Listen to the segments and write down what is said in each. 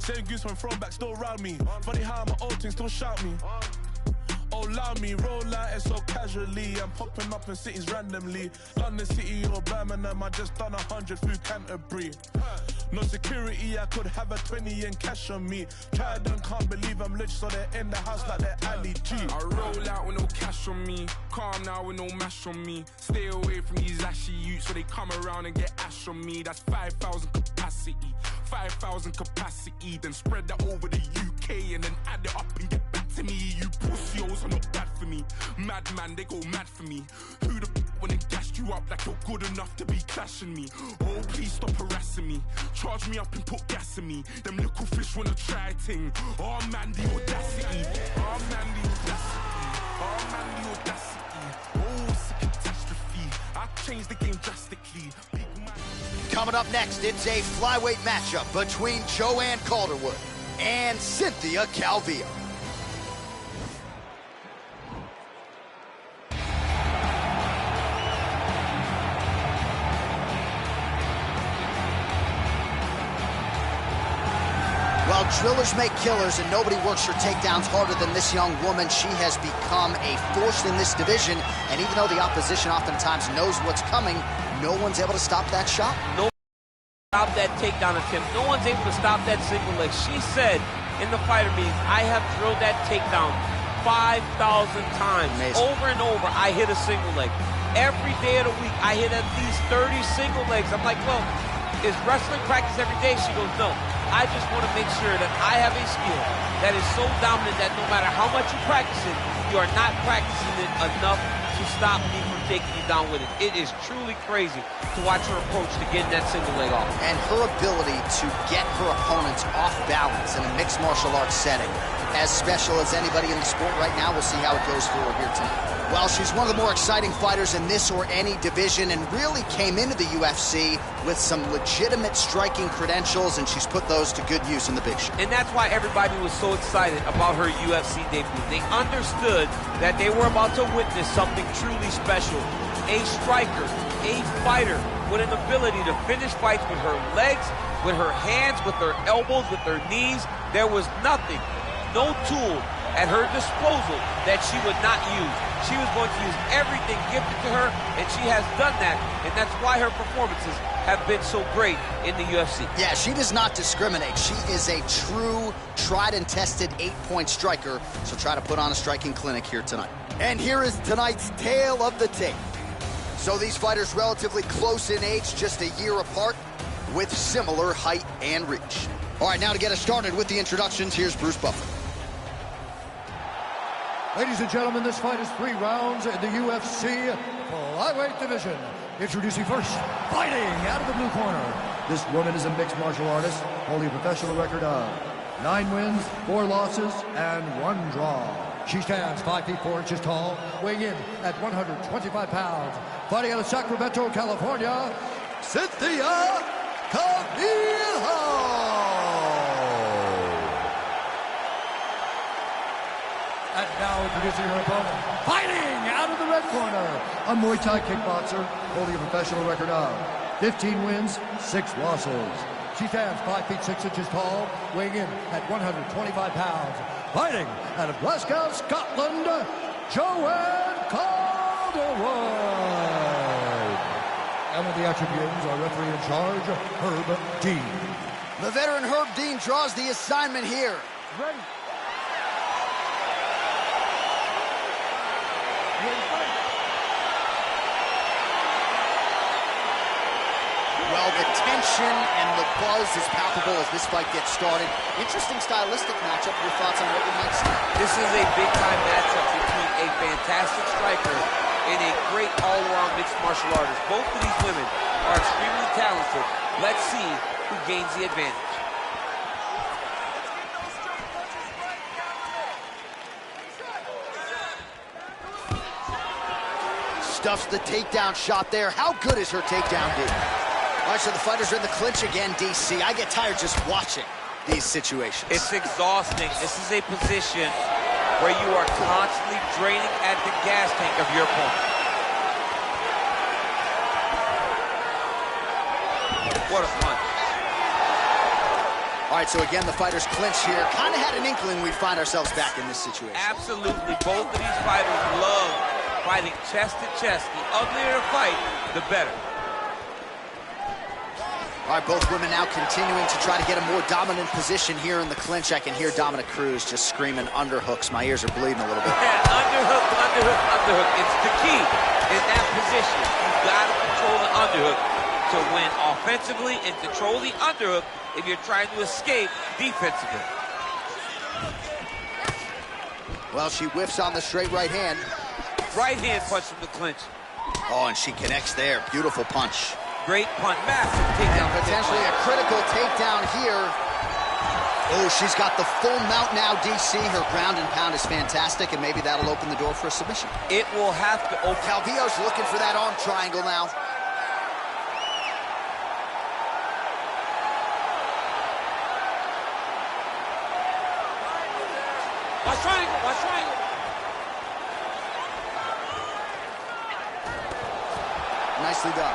Same goose from throwback, still round me. Funny how my old thing still shout me. Oh, allow me, roll out it so casually. I'm popping up in cities randomly. London City or Birmingham, I just done 100 through Canterbury. No security, I could have a 20 in cash on me. Tried and can't believe I'm rich, so they're in the house like they're Ali G. I roll out with no cash on me. Calm now with no mash on me. Stay away from these ashy youths, so they come around and get ash on me. That's 5,000 capacity. 5,000 capacity. Then spread that over the UK and then add it up and get back to me. You pussios are not bad for me. Madman, they go mad for me. Who the when they gassed you up like you're good enough to be clashing me? Oh, please stop harassing me. Charge me up and put gas in me. Them little fish wanna try ting. Oh man, the audacity. Oh man, the audacity. Oh man, the audacity. Oh, it's a catastrophe. I changed the game drastically. Coming up next, it's a flyweight matchup between Joanne Calderwood and Cynthia Calvillo. Well, drillers make killers, and nobody works her takedowns harder than this young woman. She has become a force in this division, and even though the opposition oftentimes knows what's coming, no one's able to stop that shot. No stop that takedown attempt. No one's able to stop that single leg. She said in the fighter meetings, I have drilled that takedown 5,000 times. Amazing. Over and over, I hit a single leg. Every day of the week, I hit at least 30 single legs. I'm like, well, is wrestling practice every day? She goes, no. I just want to make sure that I have a skill that is so dominant that no matter how much you practice it, you are not practicing it enough to stop me from taking you down with it. It is truly crazy to watch her approach to getting that single leg off. And her ability to get her opponents off balance in a mixed martial arts setting, as special as anybody in the sport right now. We'll see how it goes for her here tonight. Well, she's one of the more exciting fighters in this or any division, and really came into the UFC with some legitimate striking credentials, and she's put those to good use in the big show. And that's why everybody was so excited about her UFC debut. They understood that they were about to witness something truly special. A striker, a fighter with an ability to finish fights with her legs, with her hands, with her elbows, with her knees. There was nothing, no tool at her disposal that she would not use. She was going to use everything gifted to her, and she has done that, and that's why her performances have been so great in the UFC. Yeah, she does not discriminate. She is a true, tried and tested 8-point striker, so try to put on a striking clinic here tonight. And here is tonight's tale of the tape. So these fighters relatively close in age, just a year apart, with similar height and reach. All right, now to get us started with the introductions, here's Bruce Buffer. Ladies and gentlemen, this fight is 3 rounds in the UFC Flyweight division. Introducing first, fighting out of the blue corner. This woman is a mixed martial artist, holding a professional record of 9 wins, 4 losses, and 1 draw. She stands 5 feet 4 inches tall, weighing in at 125 pounds. Fighting out of Sacramento, California, Cynthia Calvillo. And now introducing her opponent, fighting out of the red corner, a Muay Thai kickboxer holding a professional record of 15 wins, 6 losses. She stands 5 feet 6 inches tall, weighing in at 125 pounds. Fighting out of Glasgow, Scotland, Joanne Calderwood. And with the action begins, our referee in charge, Herb Dean. The veteran Herb Dean draws the assignment here. Ready. Well, the tension and the buzz is palpable as this fight gets started. Interesting stylistic matchup. Your thoughts on what we might see? This is a big-time matchup between a fantastic striker and a great all-around mixed martial artist. Both of these women are extremely talented. Let's see who gains the advantage. Stuffs the takedown shot there. How good is her takedown, dude? All right, so the fighters are in the clinch again, DC. I get tired just watching these situations. It's exhausting. This is a position where you are constantly draining at the gas tank of your opponent. What a punch. All right, so again, the fighters clinch here. Kind of had an inkling we'd find ourselves back in this situation. Absolutely. Both of these fighters love fighting chest to chest. The uglier the fight, the better. All right, both women now continuing to try to get a more dominant position here in the clinch. I can hear Dominic Cruz just screaming underhooks. My ears are bleeding a little bit. Yeah, underhook, underhook, underhook. It's the key in that position. You've got to control the underhook to win offensively and control the underhook if you're trying to escape defensively. Well, she whiffs on the straight right hand. Right hand punch from the clinch. Oh, and she connects there. Beautiful punch. Great punch. Massive takedown. And potentially a critical takedown here. Oh, she's got the full mount now, DC. Her ground and pound is fantastic, and maybe that'll open the door for a submission. It will have to open. Calvillo's looking for that arm triangle now. Watch triangle, watch triangle. Nicely done.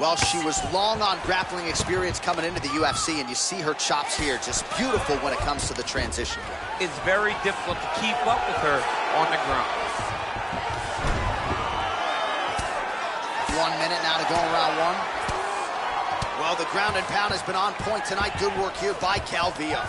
Well, she was long on grappling experience coming into the UFC, and you see her chops here, just beautiful when it comes to the transition. It's very difficult to keep up with her on the ground. 1 minute now to go in round one. Well, the ground and pound has been on point tonight. Good work here by Calvillo.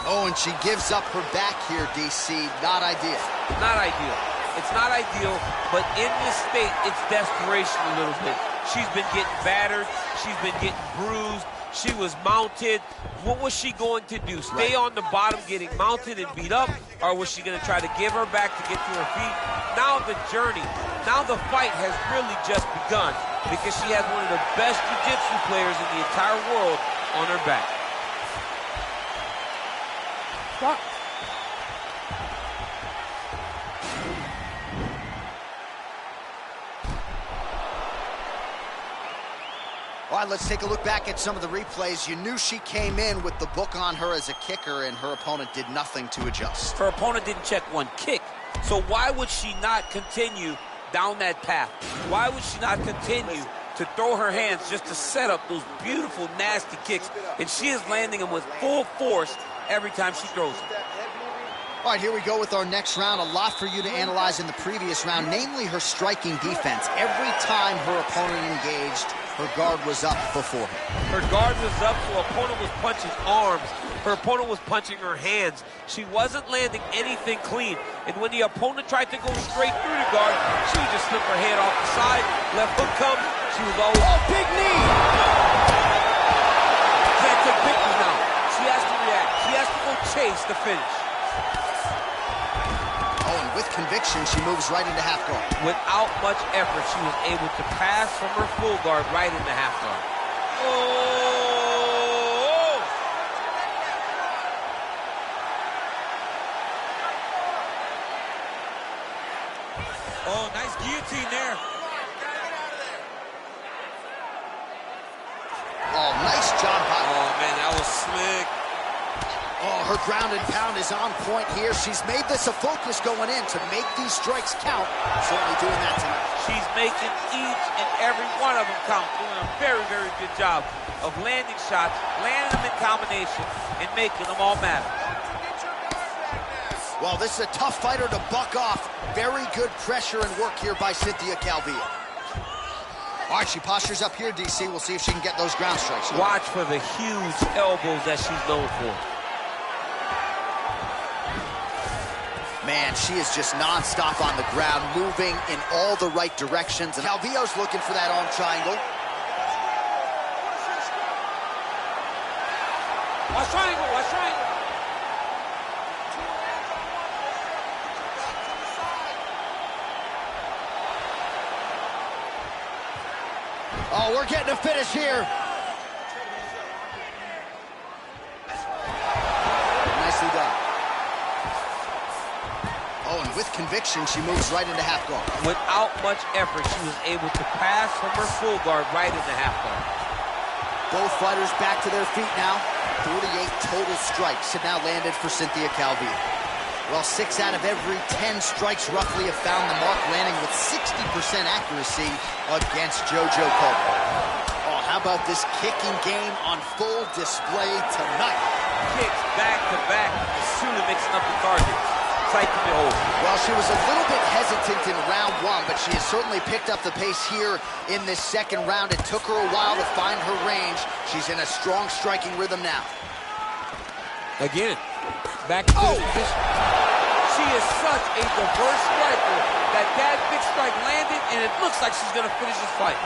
Oh, and she gives up her back here, DC. Not ideal. Not ideal. It's not ideal, but in this state, it's desperation a little bit. She's been getting battered. She's been getting bruised. She was mounted. What was she going to do? Stay on the bottom getting mounted and beat up? Or was she going to try to give her back to get to her feet? Now the journey, now the fight has really just begun because she has one of the best jiu-jitsu players in the entire world on her back. Stop. All right, let's take a look back at some of the replays. You knew she came in with the book on her as a kicker, and her opponent did nothing to adjust. Her opponent didn't check one kick. So why would she not continue down that path? Why would she not continue to throw her hands just to set up those beautiful, nasty kicks? And she is landing them with full force every time she throws them. All right, here we go with our next round. A lot for you to analyze in the previous round, namely her striking defense. Every time her opponent engaged, her guard was up before her. Her guard was up, so her opponent was punching arms. Her opponent was punching her hands. She wasn't landing anything clean. And when the opponent tried to go straight through the guard, she would just slip her head off the side. Left hook comes, she was always... Oh, big knee! Can't take pictures now. She has to react. She has to go chase the finish. Oh, and with conviction, she moves right into half guard. Without much effort, she was able to pass from her full guard right into half guard. Oh! Oh, nice guillotine there. Oh, nice job. Oh, man, that was slick. Oh, her ground and pound is on point here. She's made this a focus going in to make these strikes count. Certainly doing that tonight. She's making each and every one of them count. Doing a very, very good job of landing shots, landing them in combination, and making them all matter. Well, this is a tough fighter to buck off. Very good pressure and work here by Cynthia Calvillo. All right, she postures up here, DC. We'll see if she can get those ground strikes. Watch for the huge elbows that she's known for. Man, she is just nonstop on the ground, moving in all the right directions. And Calvillo's looking for that arm triangle. Watch triangle, watch triangle. Oh, we're getting a finish here. Nicely done. Oh, and with conviction, she moves right into half guard. Without much effort, she was able to pass from her full guard right into half guard. Both fighters back to their feet now. 38 total strikes have now landed for Cynthia Calvillo. Well, 6 out of every 10 strikes roughly have found the mark, landing with 60% accuracy against JoJo Calderwood. Oh, how about this kicking game on full display tonight? Kicks back to back, Asuna mixing up the targets. Sight to behold. Well, she was a little bit hesitant in round 1, but she has certainly picked up the pace here in this second round. It took her a while to find her range. She's in a strong striking rhythm now. Again, back to the position. She is such a diverse striker that big strike landed, and it looks like she's going to finish this fight.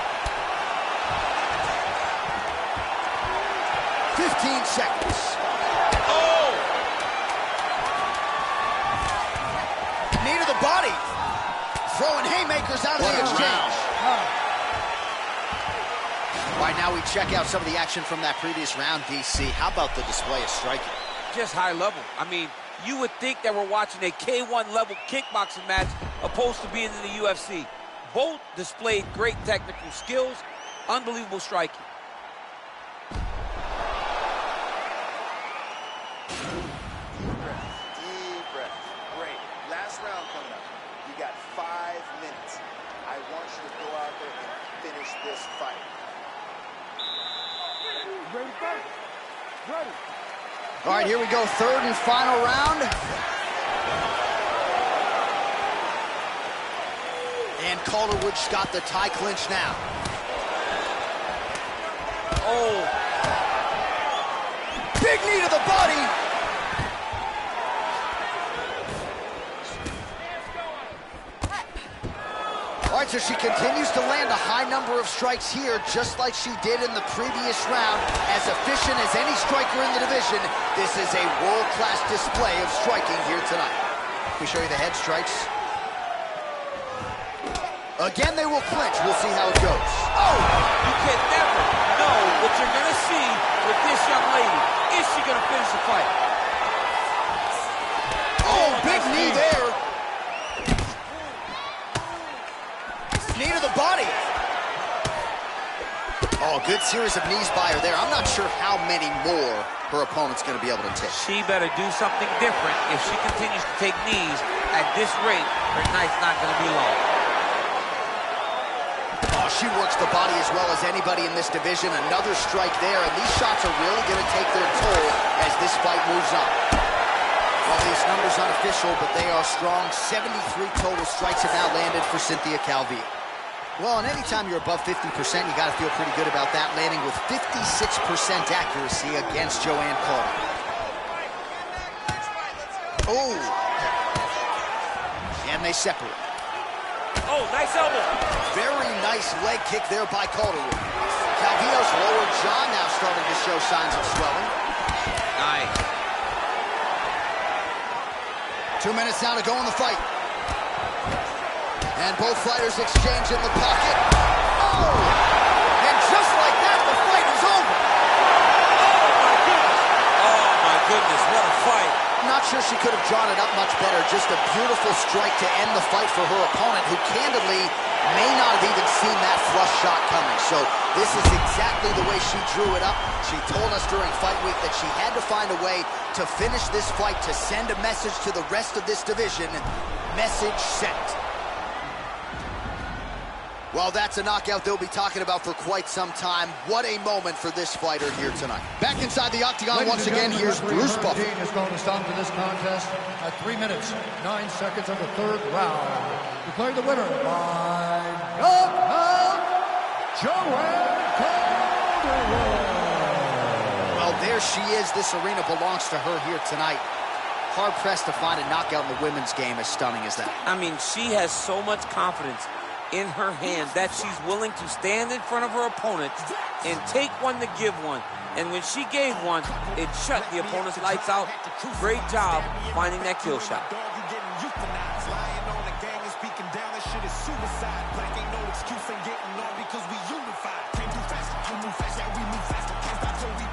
15 seconds. Oh! Knee to the body. Throwing haymakers out of the exchange. All right, now we check out some of the action from that previous round, DC. How about the display of striking? Just high level. I mean, you would think that we're watching a K1 level kickboxing match opposed to being in the UFC. Both displayed great technical skills, unbelievable striking. Deep breath. Great. Last round coming up. You got 5 minutes. I want you to go out there and finish this fight. Ready to fight? Ready. All right, here we go, third and final round. And Calderwood's got the tie clinch now. Oh. Big knee to the body. All right, so she continues to land a high number of strikes here, just like she did in the previous round. As efficient as any striker in the division, this is a world-class display of striking here tonight. Let me show you the head strikes. Again, they will clinch. We'll see how it goes. Oh! You can never know what you're going to see with this young lady. Is she going to finish the fight? Oh, big knee there. Knee to the body. Oh, good series of knees by her there. I'm not sure how many more her opponent's going to be able to take. She better do something different. If she continues to take knees at this rate, her night's not going to be long. Oh, she works the body as well as anybody in this division. Another strike there, and these shots are really going to take their toll as this fight moves on. Well, these numbers unofficial, but they are strong. 73 total strikes have now landed for Cynthia Calvillo. Well, and anytime you're above 50%, you got to feel pretty good about that, landing with 56% accuracy against Joanne Calderwood. Oh! And they separate. Oh, nice elbow. Very nice leg kick there by Calderwood. Calvillo's lower jaw now starting to show signs of swelling. Nice. 2 minutes now to go in the fight. And both fighters exchange in the pocket. Oh! And just like that, the fight is over. Oh, my goodness, what a fight. Not sure she could have drawn it up much better. Just a beautiful strike to end the fight for her opponent, who candidly may not have even seen that flush shot coming. So this is exactly the way she drew it up. She told us during fight week that she had to find a way to finish this fight, to send a message to the rest of this division. Message sent. Well, that's a knockout they'll be talking about for quite some time. What a moment for this fighter here tonight. Back inside the octagon once again, here's Bruce Buffer. Is going to stop to this contest at 3 minutes, 9 seconds of the third round. Declaring the winner by knockout, Joanne Calderwood. Well, there she is. This arena belongs to her here tonight. Hard-pressed to find a knockout in the women's game as stunning as that. I mean, she has so much confidence in her hand that she's willing to stand in front of her opponent and take one to give one. And when she gave one, it shut the opponent's lights out. Great job finding that kill shot. Lying on the gang and speaking down, that shit is suicide. Black ain't no excuse, ain't getting on because we